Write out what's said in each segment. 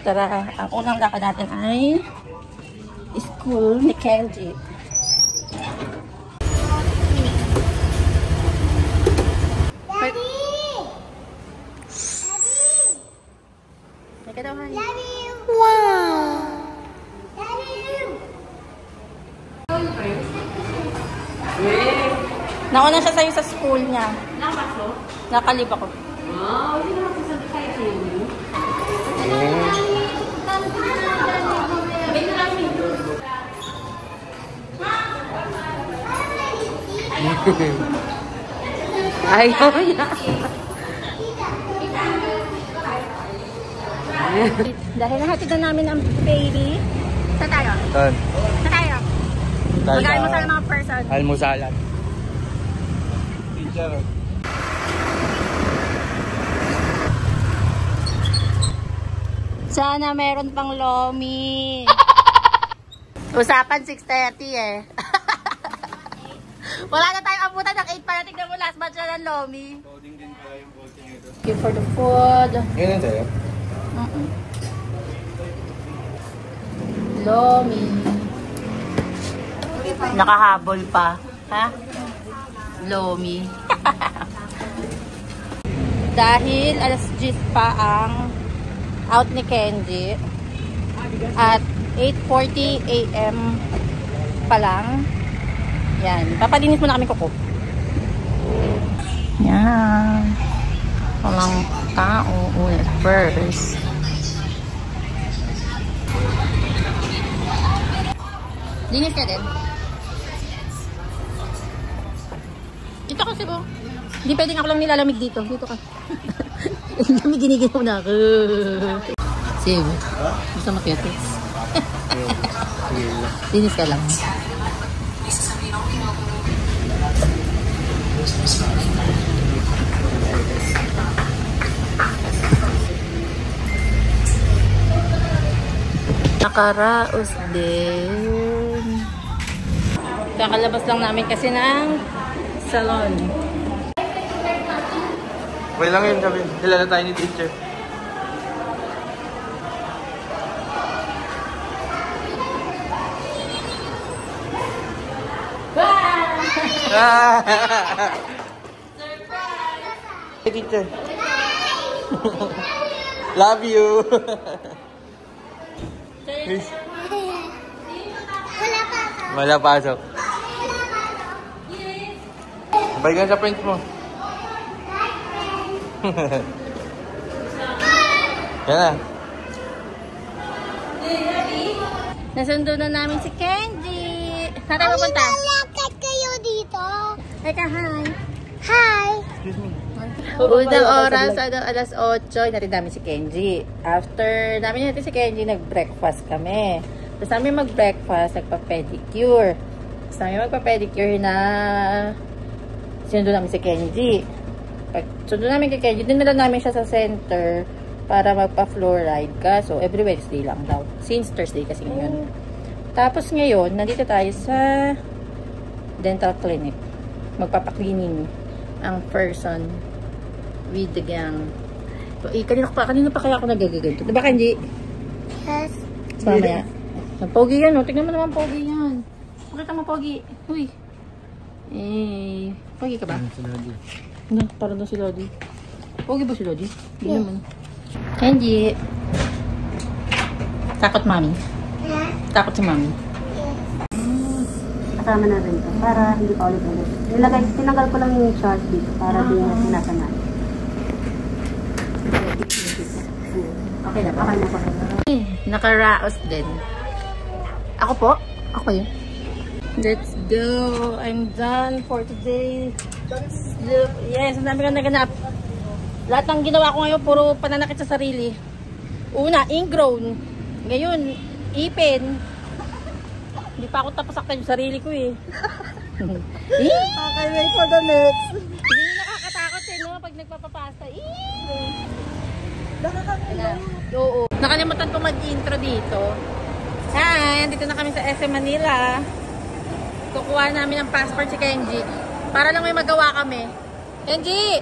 Tara, ang unang lakad natin ay school ni Kenji. Love you! Wow! Love you! Nauna siya sa'yo sa school niya. Nakapasok? Nakalib ako. Wow! Hindi naman sasabi kayo sa'yo. Ayaw niya. Dahil nahatid na namin ang baby. Saan tayo? Saan? Saan tayo? Mag-almusal ng mga person. Almusalan. Teacher. Sana meron pang lomi. Usapan 6:30 eh. Wala na tayong abutan ng 8 para tignan mo last batch na ng lomi. Coding din pala yung coaching ito. Thank you for the food. Ganyan sa'yo? Lomi. Nakahabol pa. Ha? Lomi. Dahil alas 10 pa ang out ni Kenji. At 8:40 AM pa lang. Yan. Papalinis muna kami kuko. Yan. Walang tao. First. Linis ka din? Dito ka siguro. Hindi pwedeng ako lang nilalamig dito. Dito ka. Lamig giniginaw na ako. Sige. Gusto makiatis. Linis ka lang. Nakaraos din. Kakalabas lang namin kasi ng salon. Okay lang yun kami. Hila na tayo ni teacher. Surprise! Hey teacher. Love you. Wala pasok. Balikan sa prints mo. Yan na. Nasundo na namin si Kenji. Saan tayo pupunta? Lalakad kayo dito. Eka, hi. Hi. Excuse me. Unang oras, alas 8, natin namin si Kenji. After namin natin si Kenji, nag-breakfast kami. Tapos namin mag-breakfast, nagpa-pedicure. Tapos namin magpa-pedicure na sinundo namin si Kenji. Pag sundo namin kay Kenji, dinala namin siya sa center para magpa-fluoride ka. So, every Wednesday lang daw. Since Thursday kasi ngayon. Tapos ngayon, nandito tayo sa dental clinic. Magpapaklining ang person with the gang. So, kanina pa kaya ako nagagaganto. Diba, Kenji? Yes. Mamaya. Ang pogi yan, oh. Tignan mo naman pogi yan. Pakita mo pogi. Uy. Eh, pogi ka ba? Si Lodi. Ano, parang na si Lodi. Pogi ba si Lodi? Hindi naman. Kenji. Takot mami. Yeah. Takot si mami. Kasama na rin to para hindi pa ulit-ulit. Tinanggal ko lang yung short dito para di na sinasanay. Okay na, okay na. Nakaraos din. Ako po? Ako yun. Let's go. I'm done for today. Look. Yes, ang dami ko naganap. Lahat ng ginawa ko ngayon, puro pananakit sa sarili. Una, ingrown. Ngayon, ipin. Hindi pa ako tapos saktan yung sarili ko eh. Okay, wait for the next. Hindi nakakatakot eh, no? Pag nagpapapasta. Oo. Nakalimutan ko mag-intro dito. Hi! Andito na kami sa SM Manila. Kukuha namin ng passport si Kenji. Para lang may magawa kami. Kenji!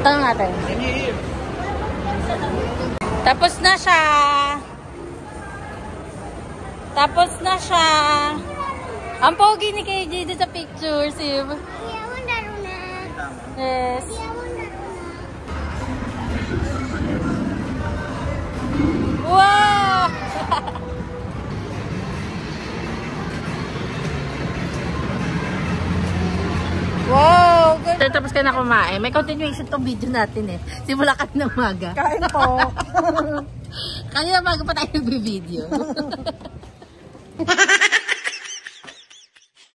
Tanong natin. Tapos na siya. Tapos na siya. Ang pogi ni KJ dito sa picture, Sib. Yes. Wow! Wow! Good. Tapos ka na kumain. May continuation tong video natin eh. Simula ka ng umaga. Kain po. Kanina umaga pa tayo nag-video.